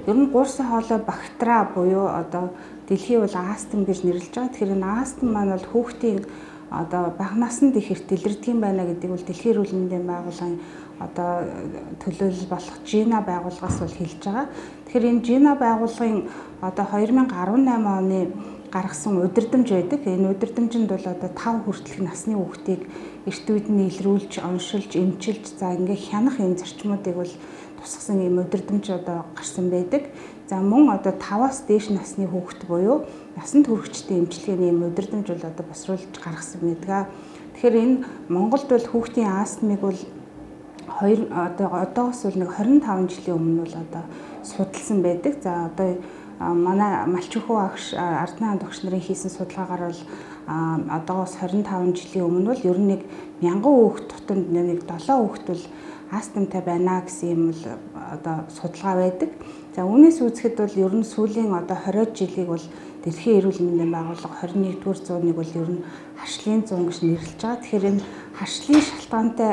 Ер нь гуурсан хоолой бактери буюу одоо дэлхий бол астм гэж нэрлэж байгаа. Тэгэхээр энэ астм маань бол хүүхдийн одоо бага наснд их эрт илэрдэг юм байна гэдэг бол Дэлхийн эрүүл мэндийн байгууллагын одоо төлөөлөл болох Жина байгууллагаас бол хэлж байгаа. Тэгэхээр энэ Жина байгууллагын одоо 2018 оны гаргасан удирдамж байдаг. Энэ удирдамжинд бол одоо 5 хүртэлх насны хүүхдийг эрт үед нь илрүүлж, оншилж, эмчилж, за ингээ хянах юм зарчмуудыг бол тусгасан юм удирдамж одоо гарсан байдаг. За мөн одоо 5-аас дээш насны хүүхэд буюу насанд хүрэгчдийн эмчилгээний юм удирдамж бол одоо босруулж гаргасан байдаг. Тэгэхээр энэ Монголд бол хүүхдийн астмыг бол одоос бол нэг 25 жилийн өмнө бол одоо судалсан байдаг. За одоо манай малчхүү агш Арднаан багш нарын хийсэн судалгаагаар бол одоос 25 жилийн өмнө бол ер нь нэг 1000 хүүхэд тутамд нэг 7 хүүхэд бол астмтай байна гэсэн юм л одоо судалгаа байдаг. За үүнээс үзэхэд бол ер нь сүүлийн одоо 20 жилиг бол Дэлхийн эрүүл мэндийн байгууллага 21-р зууныг бол ер нь харшлын зуун гэж нэрлэж байгаа. Тэгэхээр энэ харшлын шалтгаантай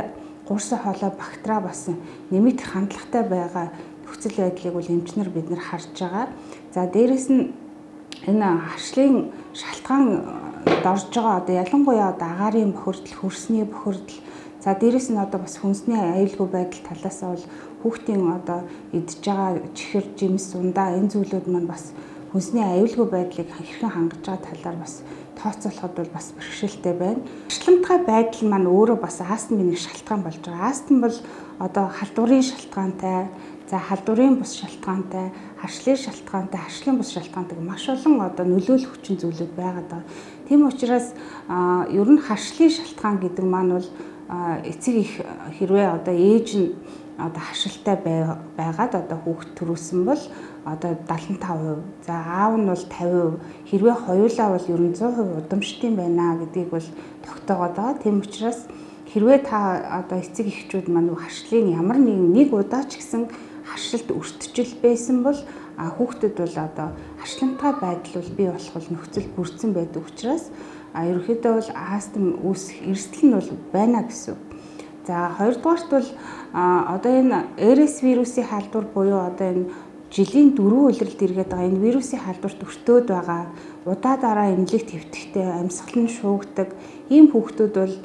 гуурсан хоолой бактери басан нэмэгдэх хандлагатай байгаа нөхцөл байдлыг бол эмчнэр бид нар харж байгаа. За дээрэс нь энэ харшлын шалтгаанд орж байгаа одоо ялангуяа одоо агаарын бохирдол, хөрсний бохирдол, за дээрэс нь одоо бас хүнсний аюулгүй байдал талаас нь бол хүүхдийн одоо идж байгаа чихэр, жимс, ундаа энэ зүйлүүд маань бас хүнсний аюулгүй байдлыг хэрхэн хангаж байгаа талаар бас тооцоолоход бол бас бэрхшээлтэй байна. Харшламтгай байдал маань өөрөө бас астмын нэг шалтгаан болж байгаа. Астм бол одоо халдварын шалтгаантай, за халдварын бус шалтгаантай, харшлын шалтгаантай, харшлын бус шалтгаантай маш олон одоо нөлөөлөх хүчин зүйлүүд байгаад байгаа. Тийм учраас ер нь харшлын шалтгаан гэдэг маань бол эцэг их хэрвээ одоо ээж нь одоо харшилтай байгаад одоо хүүхэд төрүүлсэн бол одоо 75%, за аав нь бол 50%, хэрвээ хоёулаа бол ер нь 100% удамшдсан байна гэдгийг бол тогтоогоод байгаа. Тийм учраас хэрвээ та одоо эцэг эхчүүд маань харшлын ямар нэг удаа ч гэсэн харшилт өртөжл байсан бол хүүхдэд бол одоо харшламтгай байдал бол бий болох бол нөхцөл бүрдсэн байдаг учраас ерөнхийдөө бол астм үүсэх эрсдэл нь бол байна гэсэн. За хоёрдугаарт бол одоо энэ РС вирусын халдвар буюу одоо энэ жилийн 4 улиралд иргээд байгаа энэ вирусын халдварт өртөөд байгаа, удаа дараа эмнэлэгт хэвтэхтэй амьсгал нь шуугдаг ийм хүүхдүүд бол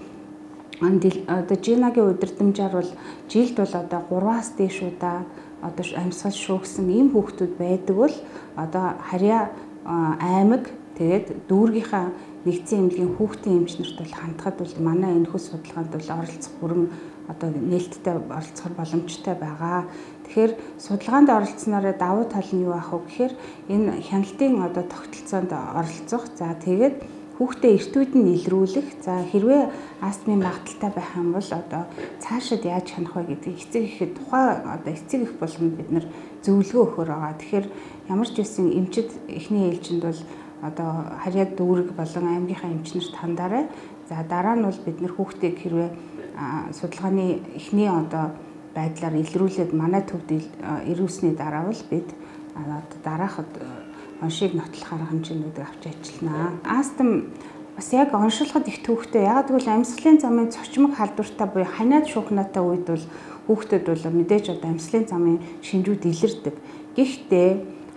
одоо Жинагийн удирдамжаар бол жилд бол одоо 3-аас дээш удаа одоо амьсгал шуугсан ийм хүүхдүүд байдаг бол одоо харьяа аймаг тэгээд дүүргийнхаа нэгдсэн эмнэлгийн хүүхдийн эмч нарт бол хандхад бол манай энэ хөл судалгаанд бол оролцох бүрэн одоо нээлттэй оролцох боломжтой байгаа. Тэгэхээр судалгаанд оролцсноор давуу тал нь юу ах вэ гэхээр энэ хяналтын одоо тогтолцоонд оролцох, за тэгээд хүүхдээ эрт үед нь илрүүлэх, за хэрвээ астмын магадaltaй байх юм бол одоо цаашид яаж хянах вэ гэдгийг эцэг ихэд тухайн одоо эцэг их болгонд бид нар зөвлөгөө өгөхөр байгаа. Тэгэхээр ямар ч үсэн эмчид эхний ээлжинд бол одоо харьяа дүүрэг болон аймгийнхаа эмчнэрт хандаарай. За дараа нь бол бид нар хүүхдийг хэрвээ судалгааны эхний одоо байдлаар илрүүлээд манай төвд ирүүлсний дараа бол бид дараахад оншийг нотлох арга хэмжээнүүдийг авч ажилланаа. Астм бас яг оншилгоход их төвөгтэй. Яг гэвэл амьсгалын замын цочмог халдвартай буюу ханиад шуухнатай үед бол хүүхдэд бол мэдээж одоо амьсгалын замын шинжүүд илэрдэг. Гэхдээ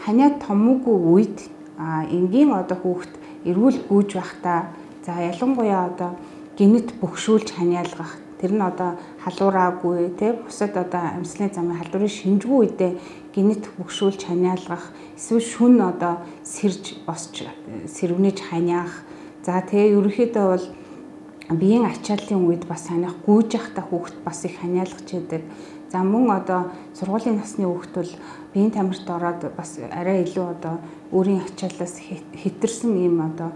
ханиад томоогүй үед энгийн одоо хүүхд эрүүл гүйж байхдаа за ялангуяа одоо генет бөхшүүлж ханиалгах, тэр нь одоо халуураагүй те бусад одоо амьсгалын замын халдварын шинжгүй үедээ генет бөхшүүлж ханиалгах, эсвэл шүн одоо сэрж босч сэрвнэж ханиах, за тэгээ ерөнхийдөө бол биеийн ачааллын үед бас ханиах, гүйж явахдаа хүүхд бас их ханиалгаж байдаг. За мөн одоо сургуулийн насны хүүхд бол биеийн тамирт ороод бас арай илүү одоо өөрийн ачааллаас хэтэрсэн ийм одоо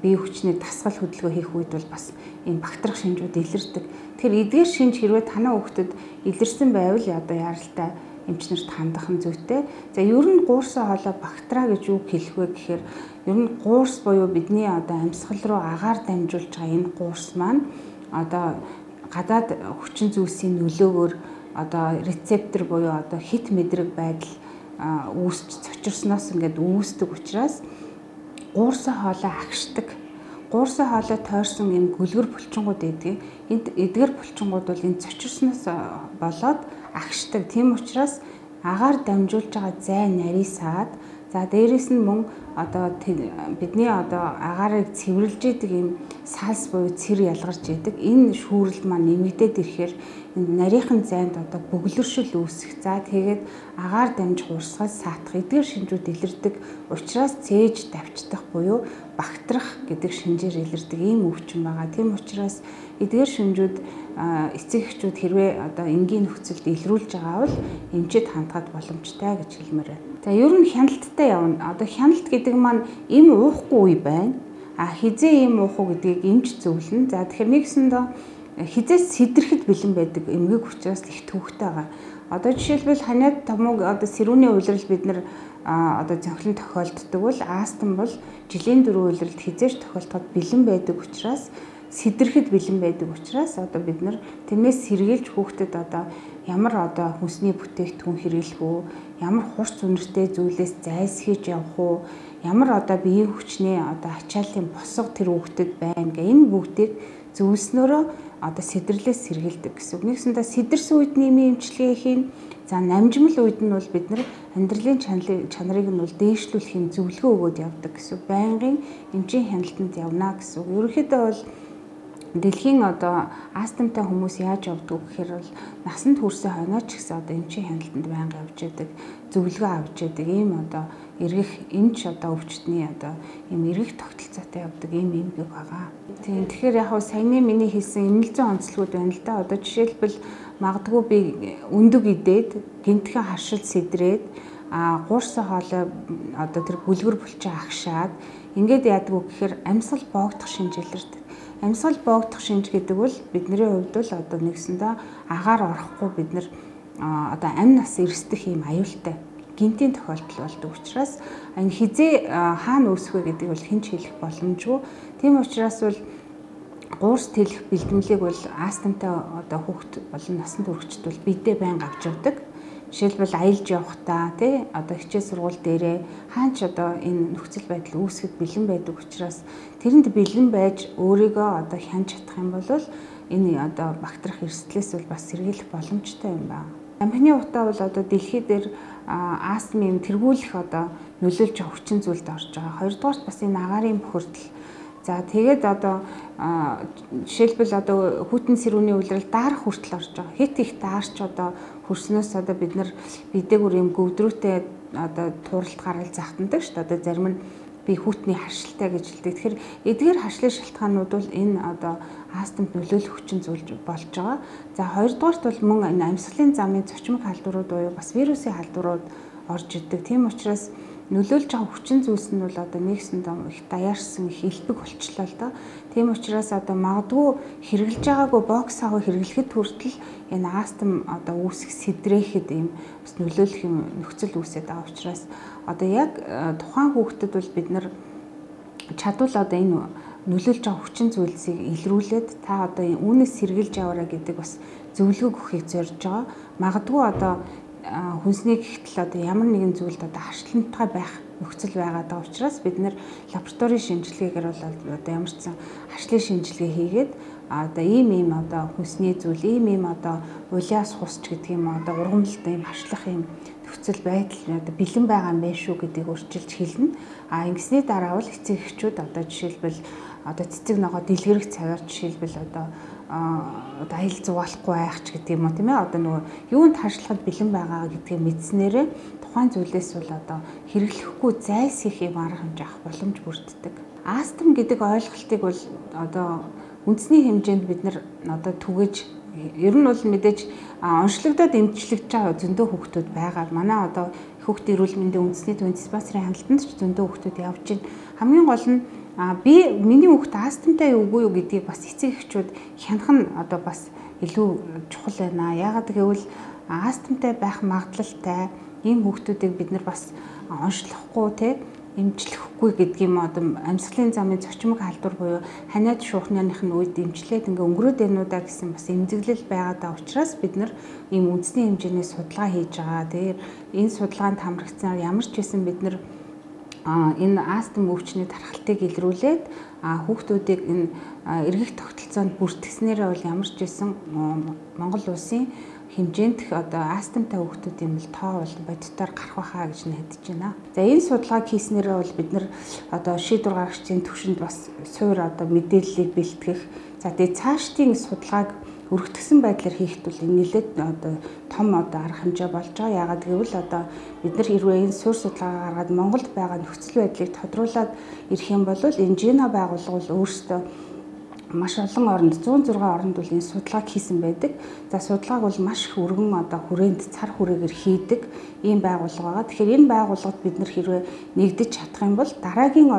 бие хүчний дасгал хөдөлгөөн хийх үед бол бас ийм бактерих шинжүүд илэрдэг. Тэгэхээр эдгээр шинж хэрвээ танаа хүүхдэд илэрсэн байвал одоо яралтай эмчнэрт хандах нь зүйтэй. За ер нь гуурсан хоолой бактери гэж юу хэлэх вэ гэхээр ер нь гуурс буюу бидний одоо амьсгал руу агаар дамжуулж байгаа энэ гуурс маань одоо гадаад хүчин зүйлсийн нөлөөгөөр одоо рецептор буюу одоо хит мэдрэг байдал үүсч цочирсноос ингээд үүсдэг учраас гуурсан хоолой агшдаг. Гуурсан хоолой тойрсон юм гүлгэр булчингууд байдаг. Энд эдгээр булчингууд бол энэ цочирсноос болоод агшдаг. Тийм учраас агаар дамжуулж байгаа зай нарийсаад за дээрэс нь мөн одоо бидний одоо агаарыг цэвэрлж идэг ийм салс буюу цэр ялгарч идэг энэ шүүрэл маань нэмэгдээд ирэхээр нарийнхан зайд одоо бөглөршил үүсэх. За тэгээд агаар дамжих урсгал саатах эдгээр шинжүүд илэрдэг учраас цээж давчдах буюу багтрах гэдэг шинжээр илэрдэг ийм өвчин байгаа. Тийм учраас эдгээр шинжүүд эцэг эхчүүд хэрвээ одоо энгийн нөхцөлд илрүүлж байгаа бол эмчэд хандхад боломжтой гэж хэлмээр байна. За ер нь хяналттай явна. Одоо хяналт гэдэг маань эм уухгүй үе байна. Хизээ эм уух уу гэдгийг эмч зөвлөнө. За тэгэхээр нэгсэндээ хизээс сэдрэхэд бэлэн байдаг эмгэг учраас их төвөгтэй байгаа. Одоо жишээлбэл ханиад томог одоо сэрүүний улирал бид нар одоо зохилон тохиолддог бол астм бол жилийн 4 улиралд хизээж тохиолдоход бэлэн байдаг учраас сэдрэхэд бэлэн байдаг учраас одоо бид нар тэрнээс сэргийлж хүүхдэд одоо ямар одоо хүнсний бүтээгдэхүүн хэрэглэх үү, ямар хурц үнэртэй зүйлээс зайлсхийж явах уу, ямар одоо биеийн хүчний одоо ачааллын босго тэр хүүхдэд байна гэх энэ бүгдийг зөвлснөөрөө одоо сэдэрлээс сэргийлдэг гэсэн үг. Нэгсэндээ сэдэрсэн үед нэмийн эмчилгээ хийн. За намжмал үед нь бол бид нар амьдралын чанарыг нь бол дээшлүүлэхийн зөвлөгөө өгөөд явдаг гэсэн. Байнгын эмчийн хяналтанд явна гэсэн. Ерөнхийдөө бол дэлхийн одоо астмтай хүмүүс яаж явдаг гэхээр бол насанд хүрсэн хойноо ч гэсэн одоо эмчийн хяналтанд байнга явж байдаг, зөвлөгөө авч байдаг ийм одоо эргэх эмч одоо өвчтний одоо ийм эргэх тогтолцоотой явдаг ийм эмгэг байгаа. Тийм тэгэхээр яг саяны миний хэлсэн эмнэлзэн онцлогуд байна л да. Одоо жишээлбэл магадгүй би өндөг идээд гинтхэн харшил сэдрээд гуурсан хоолой одоо тэр бүлгэр булчаа агшаад ингээд яадаг вэ гэхээр амьсгал боогдох шинж илэрдэг. Амьсгал боогдох шинж гэдэг бол бидний хувьд бол одоо нэгсэндээ агаар орохгүй бид нар одоо амь нас эрсдэх юм аюултай гинтийн тохиолдол болдог учраас энэ хизээ хаана үүсэх вэ гэдэг бол хэн ч хэлэх боломжгүй. Тийм учраас бол гуурс тэлэх бэлтгэлийг бол астмтай одоо хүүхд болон насанд хүрэгчд бол бидээ байнга авч явдаг. Жишээлбэл аялж явахдаа тий одоо хичээл сургууль дээрээ хаач одоо энэ нөхцөл байдал үүсгэхэд бэлэн байдаг учраас тэрэнд бэлэн байж өөрийгөө одоо хянж чадах юм бол энэ одоо багтрах эрсдлээс бол бас сэргийлэх боломжтой юм байна. Амхны утаа бол одоо дэлхий дээр астмын тэргүүлэх одоо нөлөөлж хүчин зүйлд орж байгаа. Хоёрдугаарт бас энэ агаарын бохирдол. За тэгээд одоо жишээлбэл одоо хүйтэн сэрүүний улирал даарах хүртэл орж байгаа. Хит их даарч одоо хөрснөөс одоо бид нар бидээгүр юм гөвдрүүтэй одоо тууралт гаргал захтандаг шүү дээ. Одоо зарим нь би хүйтний харшилтай гэж хэлдэг. Тэгэхээр эдгээр харшлын шалтгаанууд бол энэ одоо астмд нөлөөлөх хүчин зүйл болж байгаа. За хоёрдугаарт бол мөн энэ амьсгалын замын цочмог халдварууд буюу бас вирусын халдварууд орж идэг. Тийм учраас нөлөөлж байгаа хүчин зүйлс нь бол одоо нэгсэндээ их даяарсан их элбэг болчлоо л доо. Тийм учраас одоо магадгүй хэрэглэж байгаагүй бокс агуу хэрэглэхэд хүртэл энэ астм одоо үүсэх сэдрэхэд ийм бас нөлөөлөх юм нөхцөл үүсээд байгаа учраас одоо яг тухайн хүүхдэд бол бид нар чадвал одоо энэ нөлөөлж байгаа хүчин зүйлсийг илрүүлээд та одоо үүнээс сэргийлж яваарай гэдэг бас зөвлөгөө өгөхийг зорж байгаа. Магадгүй одоо хүнсний гихтэл одоо ямар нэгэн зүйлд одоо харшланттай байх нөхцөл байгаад байгаа учраас бид нэр лабораторийн шинжилгээгээр бол одоо ямар ч сан харшлын шинжилгээ хийгээд одоо ийм одоо хүнсний зүйл ийм одоо улиас хусч гэдэг юм одоо ургамлт ийм харшлах ийм нөхцөл байдал одоо бэлэн байгаа юм байна шүү гэдгийг урьдчилж хэлнэ. Ингэсний дараа бол эцэг эхчүүд одоо жишээлбэл одоо цэцэг ногоо дэлгэрэх цагаар жишээлбэл одоо аялал зугаалахгүй байх ч гэдэг юм уу тийм ээ одоо нөгөө юунд харшлахад бэлэн байгаа гэдгийг мэдснээрээ тухайн зүйлээс бол одоо хэрэглэхгүй зайлсхийх юм арга хэмжээ авах боломж бүрддэг. Астм гэдэг ойлголтыг бол одоо үндэсний хэмжээнд бид нар одоо түгэж ер нь бол мэдээж онцлогдоод эмчлэгдэж байгаа зөндөө хүүхдүүд байгаа. Манай одоо хүүхдийн эрүүл мэндийн үндэсний төвийн диспансерийн хяналтанд ч зөндөө хүүхдүүд явж байна. Хамгийн гол нь миний хүүхд астмтай үгүй юу гэдгийг бас эцэг эхчүүд хянах нь одоо бас илүү чухал байна. Яагаад гэвэл астмтай байх магадлалтай ийм хүүхдүүдийг бид нар бас онцлохгүй те эмчлэхгүй гэдэг юм одоо амьсгалын замын цочмог халдвар буюу ханиад шуухныхын үед эмчлээд ингээ өнгөрөөд байнуудаа гэсэн бас эмзэглэл байгаад байгаа учраас бид нар ийм үндэсний хэмжээний судалгаа хийж байгаа. Тэгээд энэ судалгаанд хамрагдсанаар ямар ч байсан бид нар энэ астм өвчний тархалтыг илрүүлээд хүүхдүүдийг энэ эргэх тогтолцоонд бүртгэснээрээ бол ямар ч байсан Монгол улсын хэмжээнд астмтай хүүхдүүдийн бол тоо бол бодитоор гарах байхаа гэж найдаж байна. За энэ судалгааг хийснээрээ бол бид нар шийдвэр гаргагчдын түвшинд бас суур мэдээллийг бэлтгэх. За тэгээд цаашдын судалгааг өргөтгсөн байдлаар хийхэд бол энэ нэлээд том арга хэмжээ болж байгаа. Яагаад гэвэл бид нар хэрвээ энэ суур судалгаа гаргаад Монголд байгаа нөхцөл байдлыг тодруулаад ирэх юм бол энэ Жино байгууллага бол өөрсдөө маш олон оронд 106 оронд бол энэ судалгааг хийсэн байдаг. За судалгааг бол маш их өргөн хүрээнд цар хүрээгээр хийдэг ийм байгууллага байгаа. Тэгэхээр энэ байгууллагад бид нар хэрвээ нэгдэж чадах юм бол дараагийн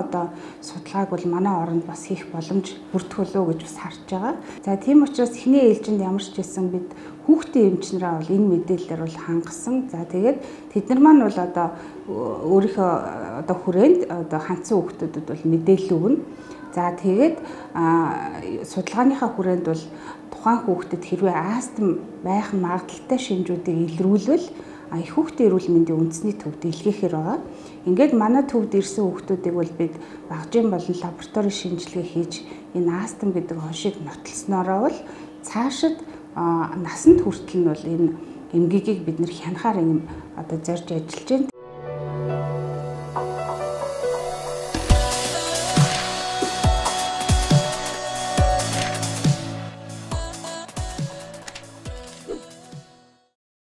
судалгааг бол манай оронд бас хийх боломж бүрдэх болов гэж бас харж байгаа. За тийм учраас эхний ээлжинд ямар ч байсан бид хүүхдийн эмчнэрээ бол энэ мэдээлэлээр бол хангасан. За тэгээд тэд нар маань бол өөрийнхөө хүрээнд хандсан хүүхдүүдэд бол мэдээлэл өгнө. За тэгээд судалгааныхаа хүрээнд бол тухайн хүүхдэд хэрвээ астм байх магадaltaй шинжүүдийг илрүүлвэл их хүүхдийн эрүүл мэндийн үндэсний төвд илгээхээр байгаа. Ингээд манай төвд ирсэн хүүхдүүдийг бол бид багжийн болон лаборатори шинжилгээ хийж энэ астм гэдэг оншийг нотолсноороо бол цаашид насанд хүртэл нь бол энэ эмгэгийг бид нэр хянахаар зорж ажиллаж байна.